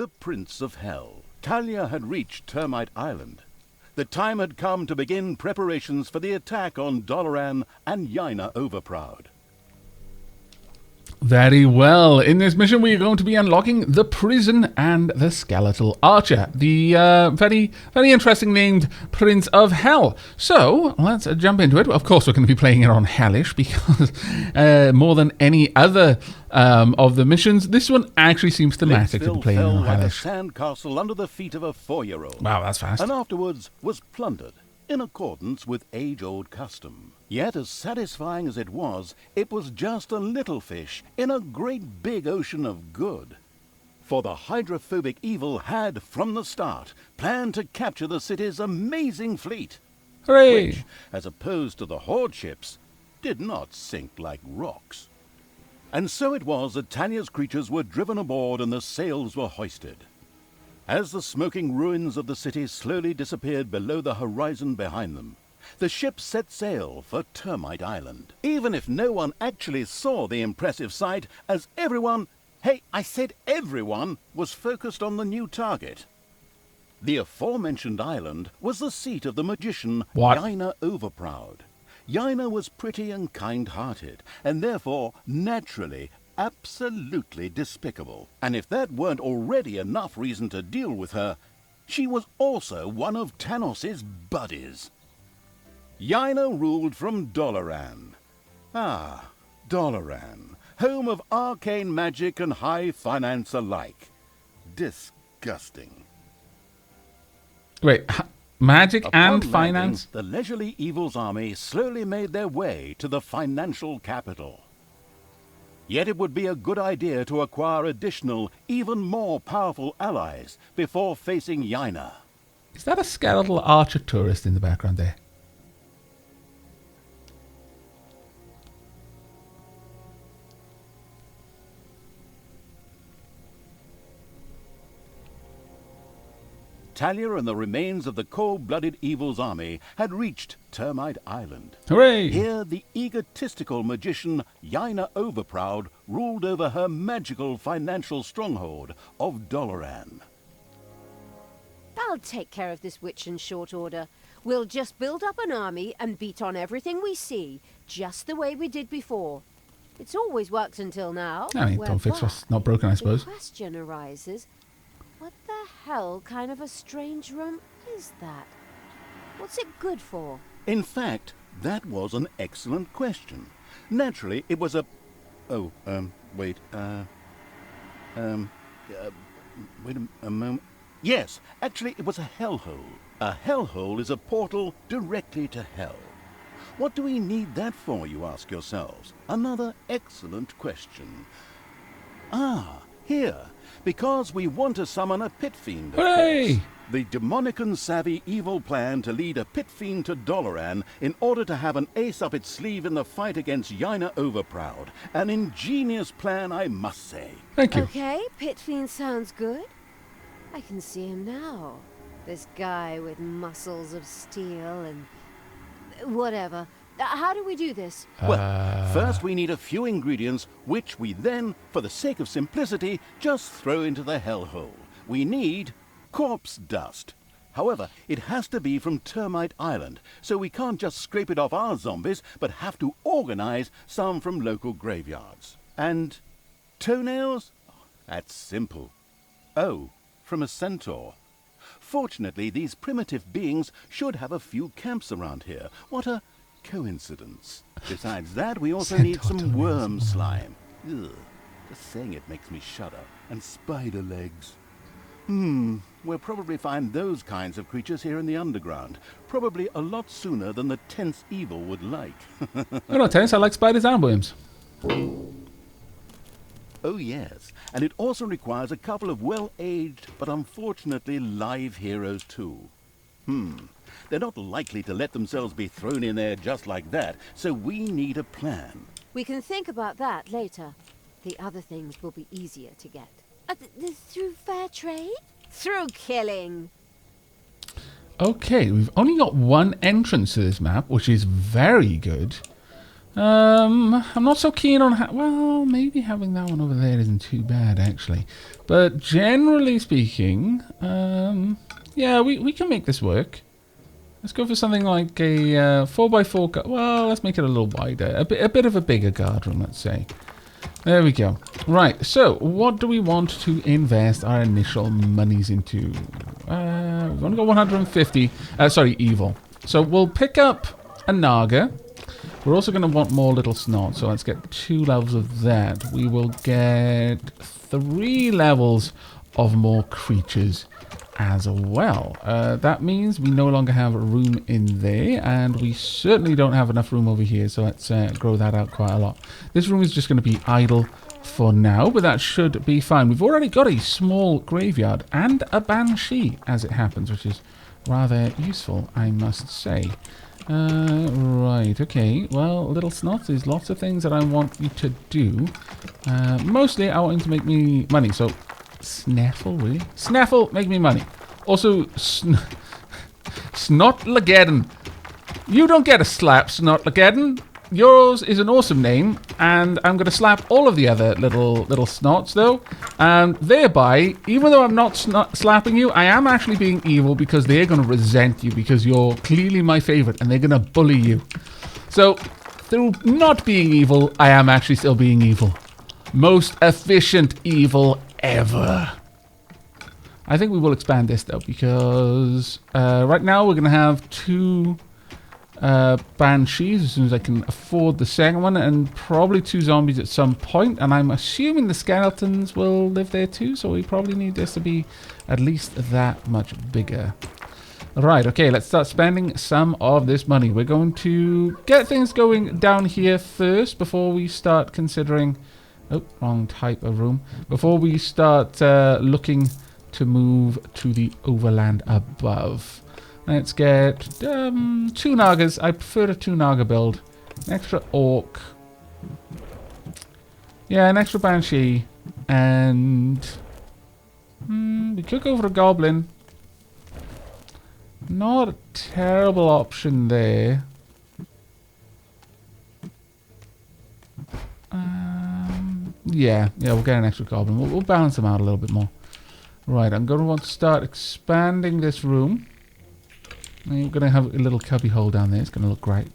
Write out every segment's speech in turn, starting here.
the Prince of Hell. Talia had reached Termite Island. The time had come to begin preparations for the attack on Doloran and Yaina Overproud. Very well. In this mission, we are going to be unlocking the prison and the skeletal archer, the very, very interesting named Prince of Hell. So let's jump into it. Of course, we're going to be playing it on Hellish because more than any other of the missions, this one actually seems thematic to be playing on Hellish. Like a sandcastle under the feet of a 4-year-old. Wow, that's fast. And afterwards was plundered in accordance with age-old custom. Yet, as satisfying as it was just a little fish in a great big ocean of good. For the hydrophobic evil had, from the start, planned to capture the city's amazing fleet. Hooray! Which, as opposed to the horde ships, did not sink like rocks. And so it was that Talia's creatures were driven aboard and the sails were hoisted. As the smoking ruins of the city slowly disappeared below the horizon behind them, the ship set sail for Termite Island. Even if no one actually saw the impressive sight, as everyone, hey, I said everyone, was focused on the new target. The aforementioned island was the seat of the magician Yaina Overproud. Yaina was pretty and kind-hearted, and therefore, naturally, absolutely despicable. And if that weren't already enough reason to deal with her, she was also one of Tanos's buddies. Yaina ruled from Doloran. Ah, Doloran, home of arcane magic and high finance alike. Disgusting. Wait, magic and Upon finance? landing, the leisurely evil's army slowly made their way to the financial capital. Yet it would be a good idea to acquire additional, even more powerful allies before facing Yaina. Is that a skeletal archer tourist in the background there? Talia and the remains of the cold-blooded evil's army had reached Termite Island. Hooray! Here, the egotistical magician Yaina Overproud ruled over her magical financial stronghold of Doloran. I'll take care of this witch in short order. We'll just build up an army and beat on everything we see, just the way we did before. It's always worked until now. I mean, don't fix what's not broken, I suppose. The question arises, what the hell kind of a strange room is that? What's it good for? In fact, that was an excellent question. Naturally, it was a... wait a moment. Yes, actually, it was a hellhole. A hellhole is a portal directly to hell. What do we need that for, you ask yourselves? Another excellent question. Ah, here. Because we want to summon a pit fiend, of course. The demonic and savvy evil plan to lead a pit fiend to Doloran in order to have an ace up its sleeve in the fight against Yaina Overproud. An ingenious plan, I must say. Thank you. Okay, pit fiend sounds good. I can see him now. This guy with muscles of steel and... whatever. How do we do this? Well, first we need a few ingredients, which we then, for the sake of simplicity, just throw into the hellhole. We need corpse dust. However, it has to be from Termite Island, so we can't just scrape it off our zombies, but have to organize some from local graveyards. And toenails? That's simple. Oh, from a centaur. Fortunately, these primitive beings should have a few camps around here. What a coincidence. Besides that, we also need some worm slime. Ugh, just saying it makes me shudder. And spider legs. We'll probably find those kinds of creatures here in the underground. Probably a lot sooner than the tense evil would like. I'm not tense, I like spiders and worms. Oh yes, and it also requires a couple of well-aged, but unfortunately live heroes too. They're not likely to let themselves be thrown in there just like that, so we need a plan. We can think about that later. The other things will be easier to get. Through fair trade? Through killing. Okay, we've only got one entrance to this map, which is very good. I'm not so keen on... well, maybe having that one over there isn't too bad, actually. But generally speaking, yeah, we can make this work. Let's go for something like a 4x4... well, let's make it a little wider. A bit of a bigger guard room, let's say. There we go. Right, so what do we want to invest our initial monies into? We've only got 150. Sorry, evil. So we'll pick up a Naga. We're also going to want more little snot, so let's get 2 levels of that. We will get 3 levels of more creatures as well. That means we no longer have room in there, and we certainly don't have enough room over here, so let's grow that out quite a lot. This room is just going to be idle for now, but that should be fine. We've already got a small graveyard and a banshee, as it happens, which is rather useful, I must say. Right, okay. Well, little snot, there's lots of things that I want you to do. Mostly I want you to make me money, so... Snaffle, really? Snaffle, make me money. Also, Snotlageddon. You don't get a slap, Snotlageddon. Yours is an awesome name, and I'm going to slap all of the other little snots, though. And thereby, even though I'm not slapping you, I am actually being evil because they're going to resent you because you're clearly my favorite, and they're going to bully you. So, through not being evil, I am actually still being evil. Most efficient evil ever. I think we will expand this though, because right now we're going to have 2 banshees as soon as I can afford the second one, and probably 2 zombies at some point, and I'm assuming the skeletons will live there too, so we probably need this to be at least that much bigger. Right, okay, let's start spending some of this money. We're going to get things going down here first before we start considering... oh, wrong type of room. Before we start looking to move to the overland above. Let's get 2 Nagas. I prefer a 2 Naga build. An extra orc. Yeah, an extra banshee. And... we could go for a goblin. Not a terrible option there. Yeah, we'll get an extra goblin. We'll balance them out a little bit more. Right, I'm going to want to start expanding this room. We're going to have a little cubby hole down there. It's going to look great.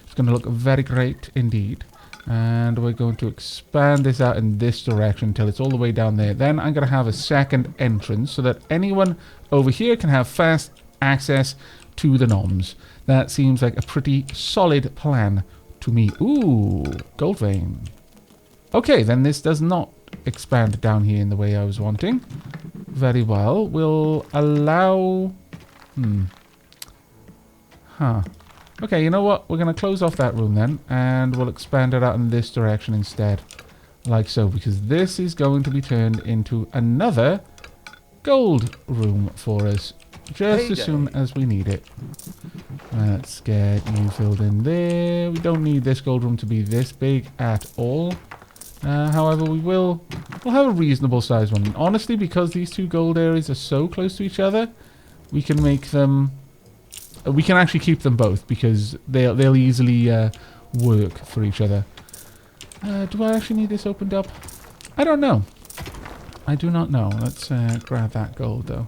It's going to look very great indeed. And we're going to expand this out in this direction until it's all the way down there. Then I'm going to have a second entrance so that anyone over here can have fast access to the noms. That seems like a pretty solid plan to me. Ooh, gold vein. Okay, then this does not expand down here in the way I was wanting. Very well. We'll allow... Okay, you know what? We're going to close off that room then, and we'll expand it out in this direction instead. Like so, because this is going to be turned into another gold room for us. Just as soon as we need it. Let's get you filled in there. We don't need this gold room to be this big at all. However, we'll have a reasonable size one. And honestly, because these 2 gold areas are so close to each other, we can make them... we can actually keep them both because they'll easily work for each other. Do I actually need this opened up? I don't know. I do not know. Let's grab that gold though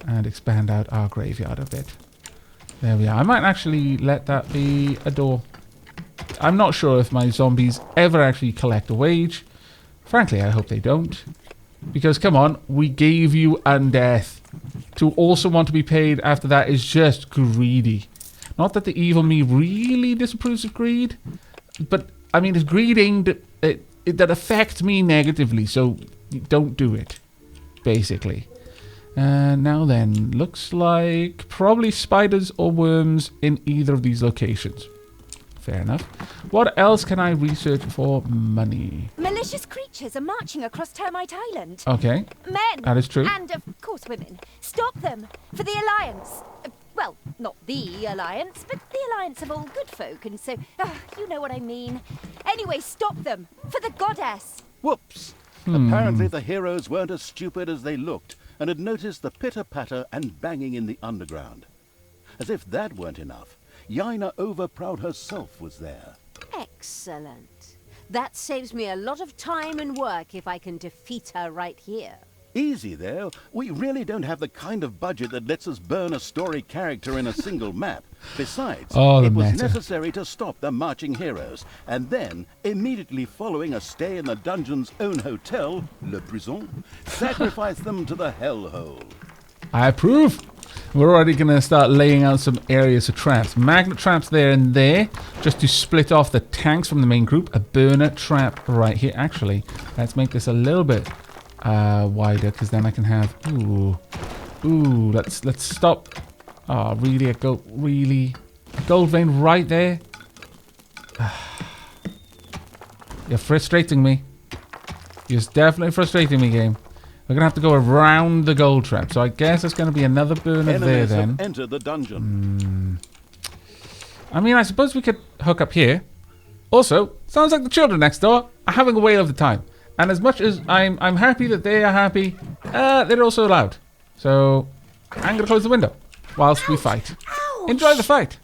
and expand out our graveyard a bit. There we are. I might actually let that be a door. I'm not sure if my zombies ever actually collect a wage. Frankly, I hope they don't. Because, come on, we gave you undeath. To also want to be paid after that is just greedy. Not that the evil me really disapproves of greed. But, I mean, it's greeding that affects me negatively. So, don't do it. Basically. Now then, looks like probably spiders or worms in either of these locations. Fair enough. What else can I research for money? Malicious creatures are marching across Termite Island. Okay. Men. That is true. And, of course, women. Stop them. For the Alliance. Well, not the Alliance, but the Alliance of all good folk, and so... you know what I mean. Anyway, stop them. For the goddess. Whoops! Apparently the heroes weren't as stupid as they looked and had noticed the pitter-patter and banging in the underground. As if that weren't enough, Yaina Overproud herself was there. Excellent. That saves me a lot of time and work if I can defeat her right here. Easy there. We really don't have the kind of budget that lets us burn a story character in a single map. Besides, it was necessary to stop the marching heroes, and then, immediately following a stay in the dungeon's own hotel, Le Prison, sacrifice them to the hellhole. I approve. We're already going to start laying out some areas for traps. Magnet traps there and there, just to split off the tanks from the main group. A burner trap right here. Actually, let's make this a little bit wider, because then I can have... Ooh, let's stop. Oh, really? Gold vein right there? You're frustrating me. You're definitely frustrating me, game. We're going to have to go around the gold trap. So I guess there's going to be another burner there then. Have entered the dungeon. I mean, I suppose we could hook up here. Also, sounds like the children next door are having a whale of the time. And as much as I'm happy that they are happy, they're also loud. So I'm going to close the window whilst we fight. Ouch. Enjoy the fight.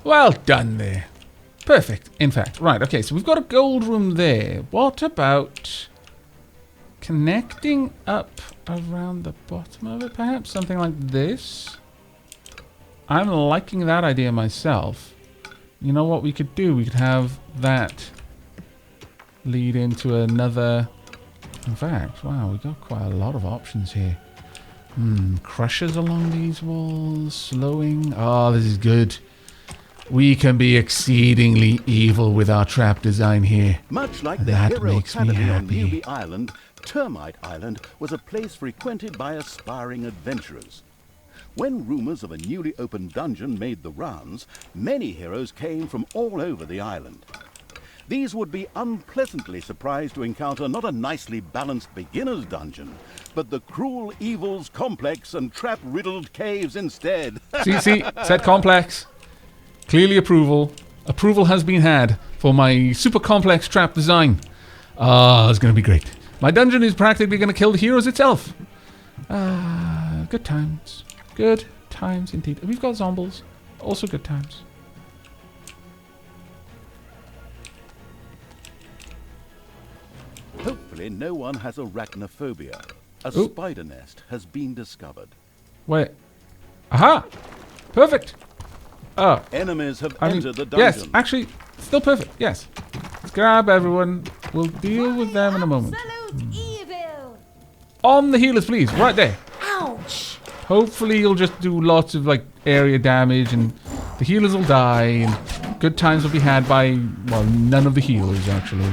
Well done there. Perfect, in fact. Right, okay, so we've got a gold room there. What about connecting up around the bottom of it, perhaps? Something like this? I'm liking that idea myself. You know what we could do? We could have that lead into another... In fact, wow, we've got quite a lot of options here. Crushers along these walls, slowing. Oh, this is good. We can be exceedingly evil with our trap design here. Much like the That Hero makes me Academy on happy. Newbie Island, Termite Island was a place frequented by aspiring adventurers. When rumors of a newly opened dungeon made the rounds, many heroes came from all over the island. These would be unpleasantly surprised to encounter not a nicely balanced beginner's dungeon, but the cruel evils complex and trap-riddled caves instead. See, said complex. Clearly approval. Approval has been had for my super complex trap design. It's going to be great. My dungeon is practically going to kill the heroes itself. Good times. Good times indeed. We've got zombies. Also good times. Hopefully no one has arachnophobia. A spider nest has been discovered. Wait. Aha! Perfect. Oh. Enemies have entered the dungeon. Yes, actually, still perfect. Yes. Let's grab everyone. We'll deal with them in a moment. Absolute evil. On the healers, please. Right there. Ouch. Hopefully you'll just do lots of like area damage and the healers will die and good times will be had by, well, none of the healers actually.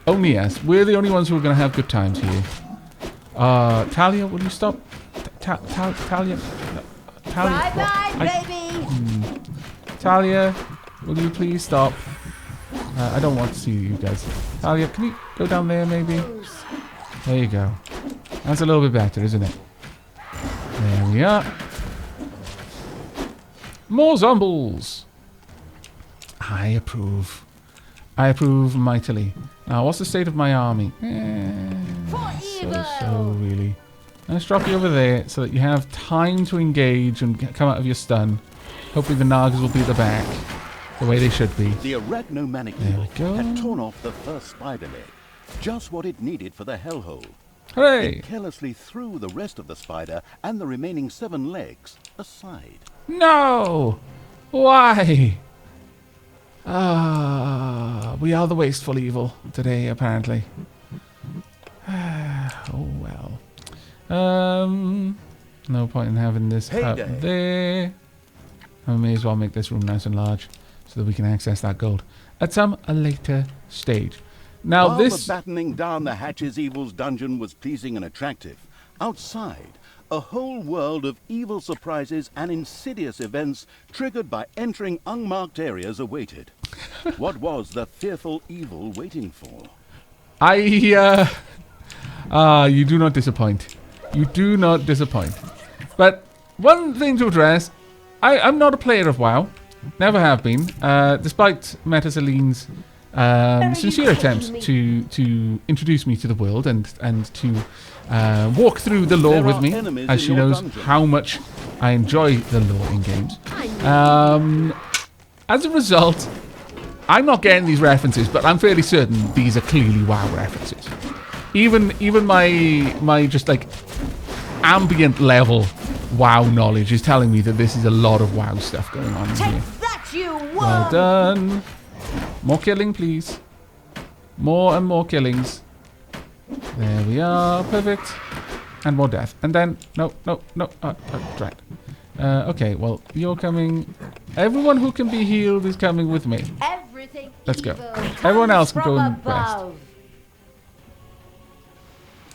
Only us. We're the only ones who are going to have good times here. Talia, will you stop? Talia? Bye-bye, baby. Talia, will you please stop? I don't want to see you guys. Talia, can you go down there maybe? There you go. That's a little bit better, isn't it? There we are. More zombies. I approve. I approve mightily. Now, what's the state of my army? So really. Let's drop you over there so that you have time to engage and come out of your stun. Hopefully the Nagas will be at the back, the way they should be. The arachnomanic evil had torn off the first spider leg, just what it needed for the hellhole. Hooray! It carelessly threw the rest of the spider and the remaining 7 legs aside. No! Why? We are the wasteful evil today, apparently. Oh well. No point in having this up there. I may as well make this room nice and large so that we can access that gold at some later stage. Now While this... the battening down the Hatch's Evil's dungeon was pleasing and attractive, outside, a whole world of evil surprises and insidious events triggered by entering unmarked areas awaited. What was the fearful evil waiting for? you do not disappoint. You do not disappoint. But one thing to address, I'm not a player of WoW. Never have been. Despite Metaceline's sincere attempts to introduce me to the world and to walk through the lore with me, as she knows how much I enjoy the lore in games. As a result, I'm not getting these references, but I'm fairly certain these are clearly WoW references. Even my just like ambient level WoW knowledge is telling me that this is a lot of WoW stuff going on in here. Well done. More killing, please. More and more killings. There we are. Perfect. And more death. And then... No. Right. Okay, well, you're coming... Everyone who can be healed is coming with me. Let's go. Everyone else can go in west.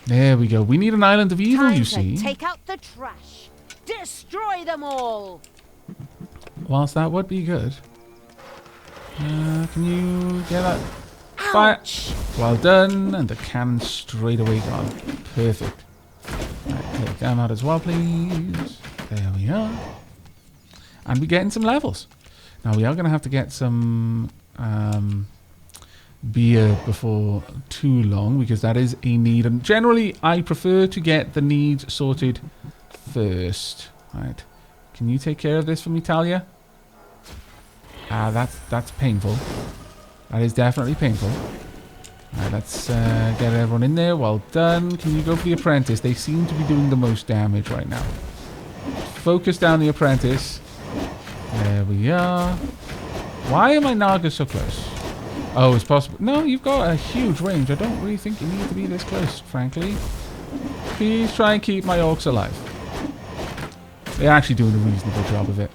There we go. We need an island of evil, you see. Take out the trash. Destroy them all. Whilst that would be good. Can you get that? Fire. Well done. And the cannon straight away gone. Perfect. Right, take them out as well, please. There we are. And we're getting some levels. Now, we are going to have to get some beer before too long, because that is a need. And generally, I prefer to get the needs sorted first. Right. Can you take care of this for me, Talia? That's painful. That is definitely painful. Alright, let's get everyone in there. Well done. Can you go for the apprentice? They seem to be doing the most damage right now. Focus down the apprentice. There we are. Why are my Nagas so close? Oh, it's possible. No, you've got a huge range. I don't really think you need to be this close, frankly. Please try and keep my orcs alive. They're actually doing a reasonable job of it.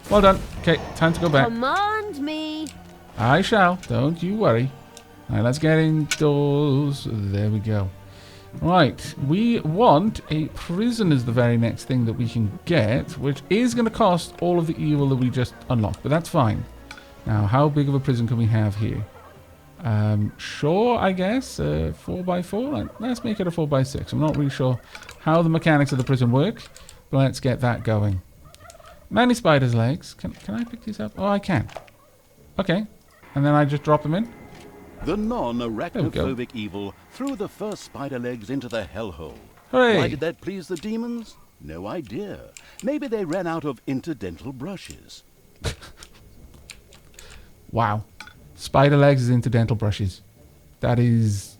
Well done. Okay, time to go back. Command me. I shall. Don't you worry. Alright, let's get indoors. There we go. Right, we want a prison as the very next thing that we can get, which is going to cost all of the evil that we just unlocked, but that's fine. Now, how big of a prison can we have here? Sure, I guess. 4x4? Let's make it a 4x6. I'm not really sure how the mechanics of the prison work, but let's get that going. Many spiders' legs. Can I pick these up? Oh, I can. Okay. And then I just drop them in? The non-arachnophobic evil threw the first spider legs into the hellhole. Hooray! Why did that please the demons? No idea. Maybe they ran out of interdental brushes. Wow. Spider legs is interdental brushes. That is...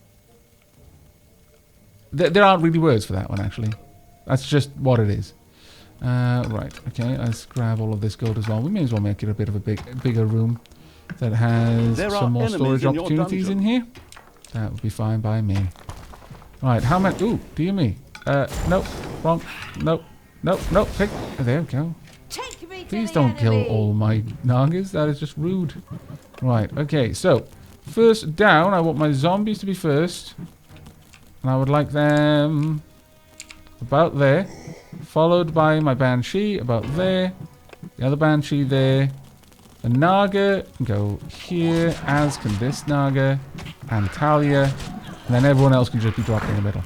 There aren't really words for that one, actually. That's just what it is. Right, okay, let's grab all of this gold as well. We may as well make it a bit of a bigger room that has some more storage opportunities in here. That would be fine by me. Right, how many... Ooh, dear me. Nope, wrong. Nope, pick... There we go. Please don't kill all my Nagas. That is just rude. Right, okay, so... First down, I want my zombies to be first. And I would like them... about there. Followed by my Banshee about there. The other Banshee there. The Naga can go here, as can this Naga. And Talia. And then everyone else can just be dropped in the middle.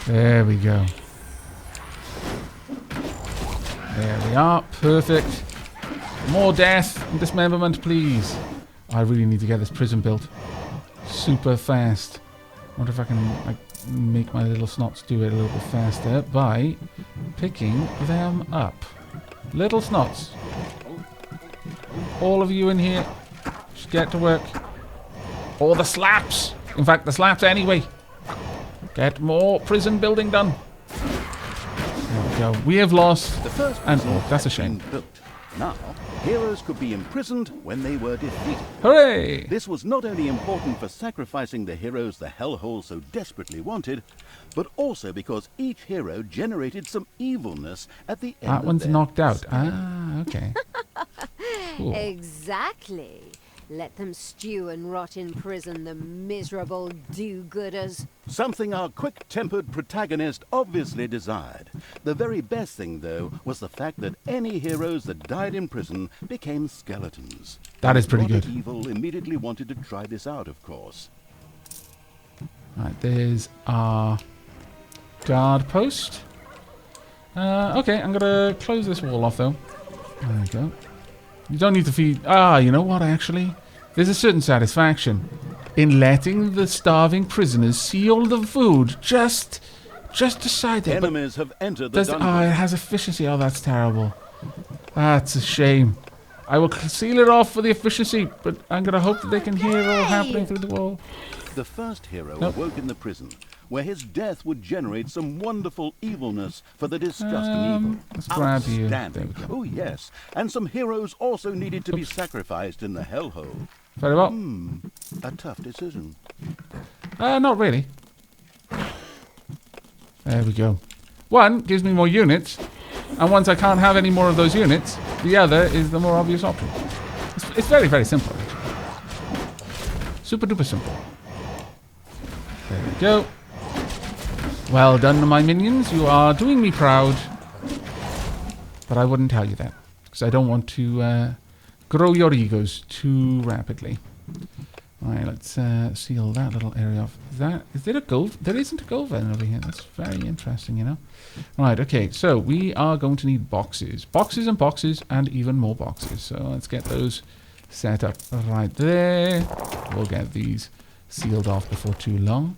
There we go. There we are. Perfect. More death and dismemberment, please. I really need to get this prison built. Super fast. I wonder if I can... like, make my little snots do it a little bit faster by picking them up. Little snots. All of you in here. Just get to work. Or the slaps. In fact, the slaps anyway. Get more prison building done. There we go. We have lost an orc. That's a shame. Now, heroes could be imprisoned when they were defeated. Hooray! This was not only important for sacrificing the heroes the hellhole so desperately wanted, but also because each hero generated some evilness at the end that of one's their knocked out. stay. Ah, okay. Cool. Exactly. Let them stew and rot in prison, the miserable do-gooders. Something our quick-tempered protagonist obviously desired. The very best thing, though, was the fact that any heroes that died in prison became skeletons. That is pretty good. Evil immediately wanted to try this out, of course. Right, there's our guard post. Okay, I'm going to close this wall off, though. There we go. You don't need to feed... Ah, you know what, actually? There's a certain satisfaction in letting the starving prisoners see all the food just beside them. Enemies have entered the dungeon. Oh, it has efficiency. Oh, that's terrible. That's a shame. I will seal it off for the efficiency, but I'm going to hope that they can hear all happening through the wall. The first hero awoke in the prison, where his death would generate some wonderful evilness for the disgusting evil. Let's grab you. Outstanding. Oh, yes. And some heroes also needed to be sacrificed in the hellhole. Very well. A tough decision. Not really. There we go. One gives me more units, and once I can't have any more of those units, the other is the more obvious option. It's very, very simple, actually. Super duper simple. There we go. Well done, my minions. You are doing me proud. But I wouldn't tell you that, because I don't want to grow your egos too rapidly. Alright, let's seal that little area off. Is there a gold? There isn't a gold vein over here. That's very interesting, you know. Right, okay, so we are going to need boxes. Boxes and boxes and even more boxes. So let's get those set up right there. We'll get these sealed off before too long.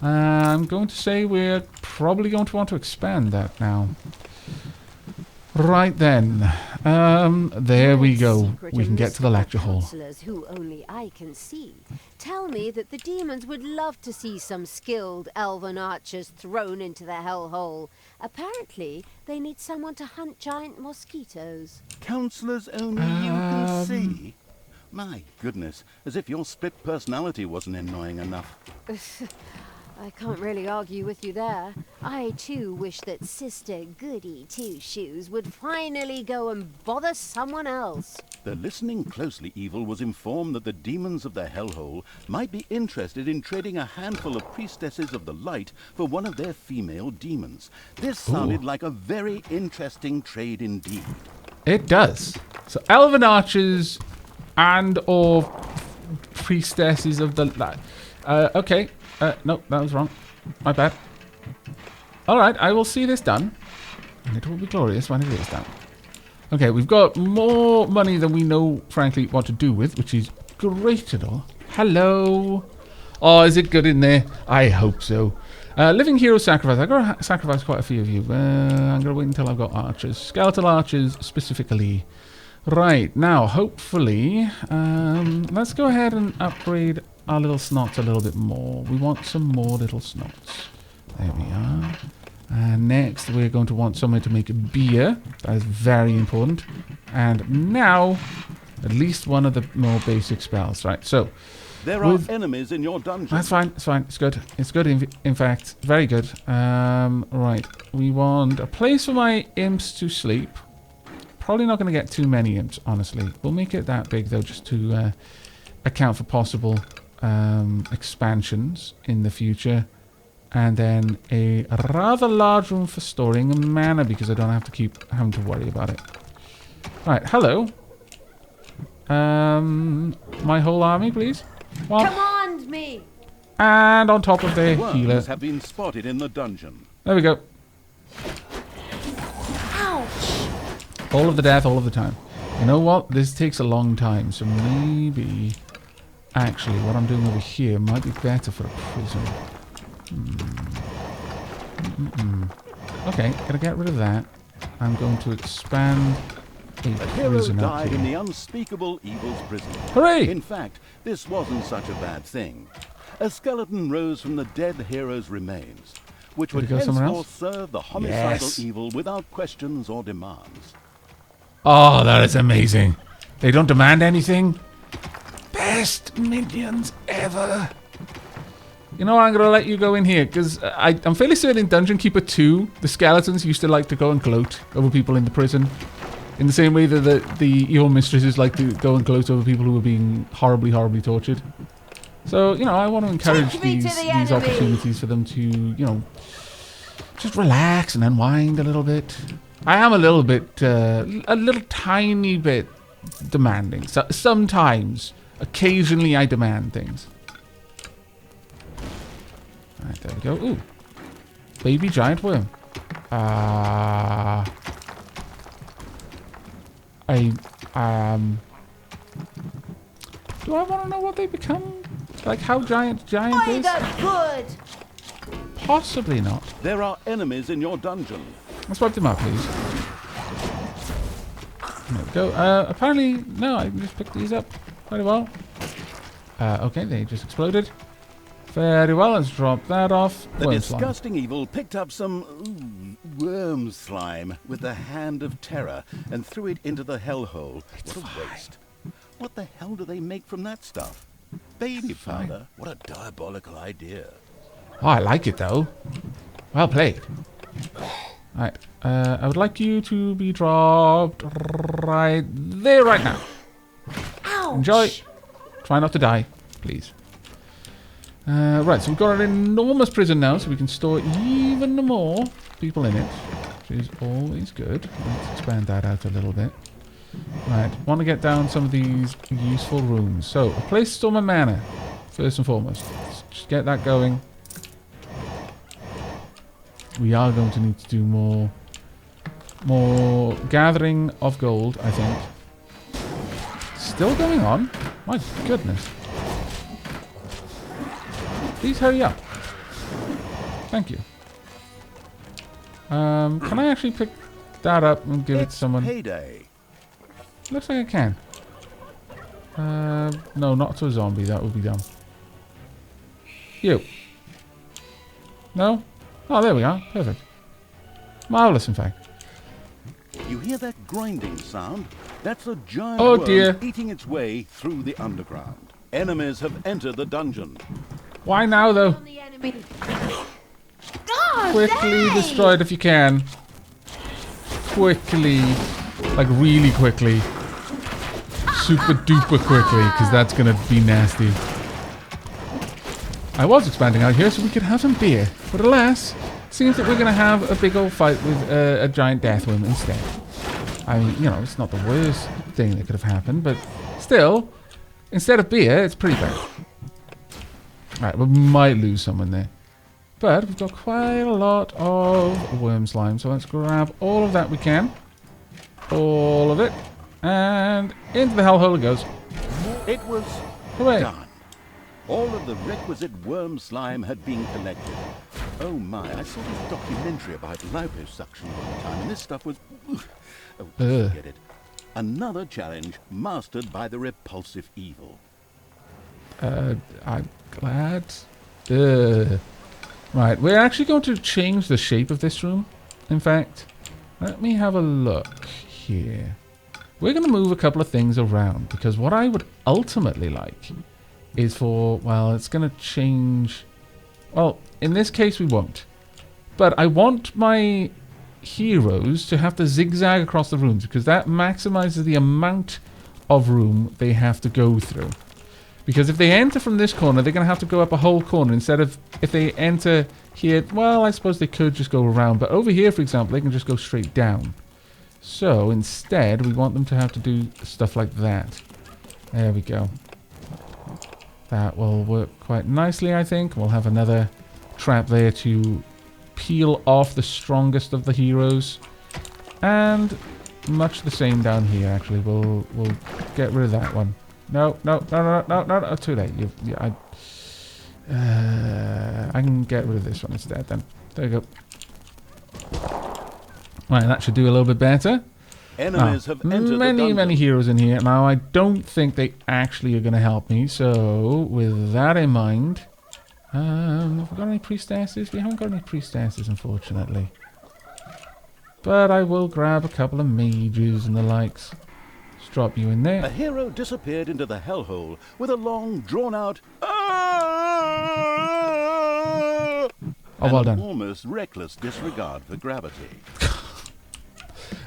I'm going to say we're probably going to want to expand that now. Right then, there we go. We can get to the lecture hall. Counselors who only I can see tell me that the demons would love to see some skilled elven archers thrown into the hellhole. Apparently, they need someone to hunt giant mosquitoes. Counselors only you can see? My goodness, as if your split personality wasn't annoying enough. I can't really argue with you there. I too wish that Sister Goody Two-Shoes would finally go and bother someone else. The listening closely evil was informed that the demons of the hellhole might be interested in trading a handful of priestesses of the light for one of their female demons. This sounded like a very interesting trade indeed. It does. So elven archers and or priestesses of the light. Okay. No, that was wrong. My bad. Alright, I will see this done. And it will be glorious when it is done. Okay, we've got more money than we know, frankly, what to do with, which is great at all. Hello. Oh, is it good in there? I hope so. Living hero sacrifice. I've got to sacrifice quite a few of you. I'm going to wait until I've got archers. Skeletal archers, specifically. Right, now, hopefully, let's go ahead and upgrade our little snots a little bit more. We want some more little snots. There we are. And next we're going to want somewhere to make beer. That is very important. And now, at least one of the more basic spells. Right, so... There are enemies in your dungeon. That's fine, it's fine. It's good. It's good, in fact. Very good. Right, we want a place for my imps to sleep. Probably not going to get too many imps, honestly. We'll make it that big, though, just to account for possible... expansions in the future, and then a rather large room for storing mana because I don't have to keep having to worry about it. Right, hello. My whole army, please. One. Command me! And on top of the healer. Worms have been spotted in the dungeon. There we go. Ouch! All of the death, all of the time. You know what? This takes a long time, so maybe... Actually, what I'm doing over here might be better for a prison. Okay, gonna get rid of that. I'm going to expand a hero prison up died here. in the unspeakable evil's prison. Hooray! In fact, this wasn't such a bad thing. A skeleton rose from the dead hero's remains, which would henceforth serve the homicidal evil without questions or demands. Oh, that is amazing. They don't demand anything. Best minions ever. You know, I'm going to let you go in here, because I'm fairly certain in Dungeon Keeper 2, the skeletons used to like to go and gloat over people in the prison. In the same way that the evil mistresses like to go and gloat over people who are being horribly, horribly tortured. So, you know, I want to encourage these opportunities for them to, you know, just relax and unwind a little bit. I am a little tiny bit demanding. So, sometimes... Occasionally I demand things. Alright, there we go. Ooh. Baby giant worm. Do I want to know what they become? Like how giant is? Good. Possibly not. There are enemies in your dungeon. Let's wipe them out, please. There we go. Apparently, no, I can just pick these up very well. Okay, they just exploded. Very well, let's drop that off. The Worm slime. disgusting evil picked up some worm slime with the hand of terror and threw it into the hellhole. What a waste. What the hell do they make from that stuff? Baby powder? What a diabolical idea. Oh, I like it though. Well played. Right, I would like you to be dropped right there right now. Ouch. Enjoy. Try not to die, please. Right, so we've got an enormous prison now, so we can store even more people in it, which is always good. Let's expand that out a little bit. Right, want to get down some of these useful rooms. So, a place to store my mana, first and foremost. Let's just get that going. We are going to need to do more gathering of gold, I think. Still going on? My goodness. Please hurry up. Thank you. Can I actually pick that up and give it to someone? Payday. Looks like I can. No, not to a zombie. That would be dumb. You. No? Oh, there we are. Perfect. Marvellous, in fact. You hear that grinding sound? That's a giant Oh, worm dear. eating its way through the underground. Enemies have entered the dungeon. Why now, though? On the enemy. Quickly destroy it if you can. Quickly. Like, really quickly. Super duper quickly, because that's going to be nasty. I was expanding out here so we could have some beer. But alas, it seems that we're going to have a big old fight with a giant deathworm instead. I mean, you know, it's not the worst thing that could have happened, but still, instead of beer, it's pretty bad. Right, we might lose someone there. But we've got quite a lot of worm slime, so let's grab all of that we can. All of it. And into the hellhole it goes. It was Hooray. done. All of the requisite worm slime had been collected. Oh my, I saw this documentary about liposuction one time, and this stuff was... Oh, forget it. Another challenge mastered by the repulsive evil. I'm glad. Right, we're actually going to change the shape of this room. In fact, let me have a look here. We're going to move a couple of things around, because what I would ultimately like is for, well, it's going to change. Well, in this case we won't. But I want my heroes to have to zigzag across the rooms, because that maximizes the amount of room they have to go through. Because if they enter from this corner, they're going to have to go up a whole corner, instead of, if they enter here, well, I suppose they could just go around. But over here, for example, they can just go straight down. So instead, we want them to have to do stuff like that. There we go. That will work quite nicely, I think. We'll have another trap there to peel off the strongest of the heroes. And much the same down here, actually. We'll get rid of that one. No, too late. I can get rid of this one instead then. There you go. Right, that should do a little bit better. Enemies have entered many heroes in here. Now, I don't think they actually are going to help me. So, with that in mind, have we got any priestesses? We haven't got any priestesses, unfortunately. But I will grab a couple of mages and the likes. Let's drop you in there. A hero disappeared into the hellhole with a long, drawn-out Oh, well done. almost reckless disregard for gravity.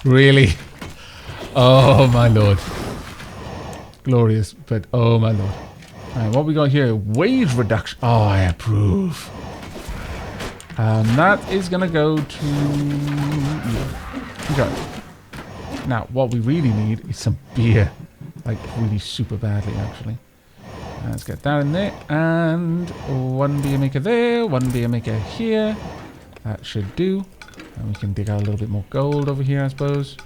Really? Oh, my lord. Glorious, but oh, my lord. Alright, what we got here? Wage reduction. Oh, I approve. That is going to go to you. Okay. Now, what we really need is some beer. Like, really super badly, actually. Let's get that in there. And one beer maker there. One beer maker here. That should do. And we can dig out a little bit more gold over here, I suppose.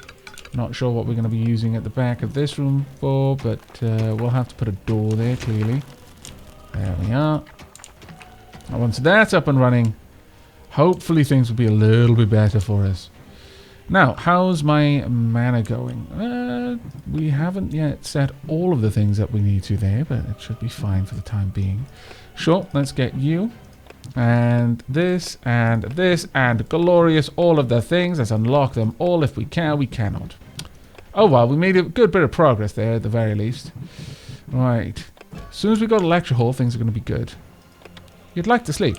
Not sure what we're going to be using at the back of this room for, but we'll have to put a door there, clearly. There we are. And once that's up and running, hopefully things will be a little bit better for us. Now, how's my mana going? We haven't yet set all of the things that we need to there, but it should be fine for the time being. Sure, let's get you. And this, and glorious, all of the things. Let's unlock them all if we can. We cannot. Oh well, we made a good bit of progress there at the very least. Right. As soon as we go to lecture hall, things are going to be good. You'd like to sleep,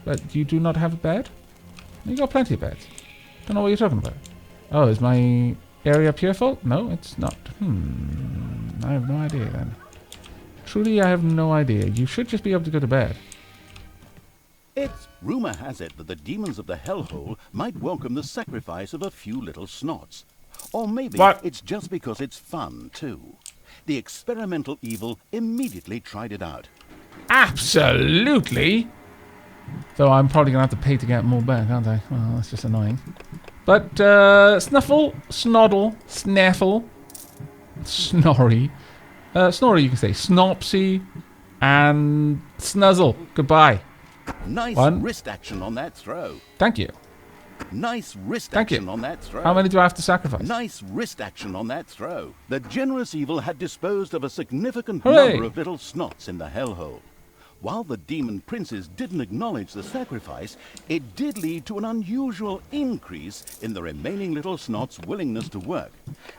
but you do not have a bed? You got plenty of beds. Don't know what you're talking about. Oh, is my area up here full? No, it's not. I have no idea then. Truly, I have no idea. You should just be able to go to bed. It's rumor has it that the demons of the hellhole might welcome the sacrifice of a few little snots. Or maybe it's just because it's fun, too. The experimental evil immediately tried it out. Absolutely! Though I'm probably going to have to pay to get more back, aren't I? Well, that's just annoying. But, Snuffle, Snoddle, Snaffle, Snorri. Snorri, you can say. Snopsy, and Snuzzle. Goodbye. Nice wrist action on that throw. Thank you. Nice wrist action on that throw. How many do I have to sacrifice? Nice wrist action on that throw. The generous evil had disposed of a significant number of little snots in the hellhole. While the demon princes didn't acknowledge the sacrifice, it did lead to an unusual increase in the remaining little snots' willingness to work,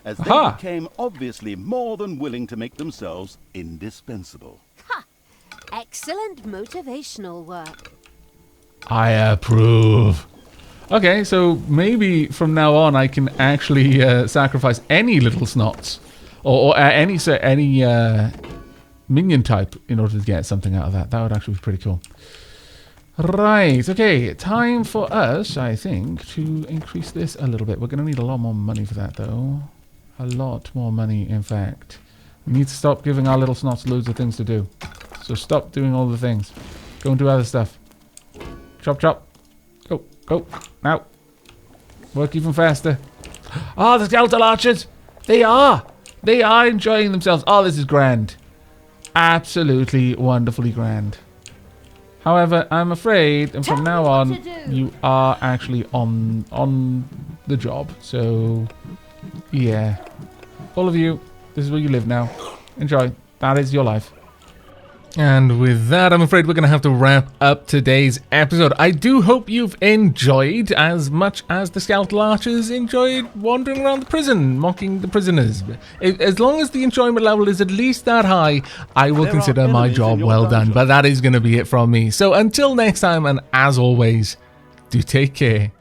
as they became obviously more than willing to make themselves indispensable. Ha! Excellent motivational work. I approve. Okay, so maybe from now on I can actually sacrifice any little snots, or any minion type in order to get something out of that. That would actually be pretty cool. Right, okay, time for us, I think, to increase this a little bit. We're going to need a lot more money for that, though. A lot more money, in fact. We need to stop giving our little snots loads of things to do. So stop doing all the things. Go and do other stuff. Chop, chop. Go, go, now. Work even faster. Ah, the skeletal archers! They are enjoying themselves. Oh, this is grand. Absolutely wonderfully grand. However, I'm afraid, and from now on, you are actually on the job. So, yeah. All of you, this is where you live now. Enjoy. That is your life. And with that, I'm afraid we're going to have to wrap up today's episode. I do hope you've enjoyed as much as the skeletal archers enjoyed wandering around the prison, mocking the prisoners. As long as the enjoyment level is at least that high, I will consider my job well done. But that is going to be it from me. So until next time, and as always, do take care.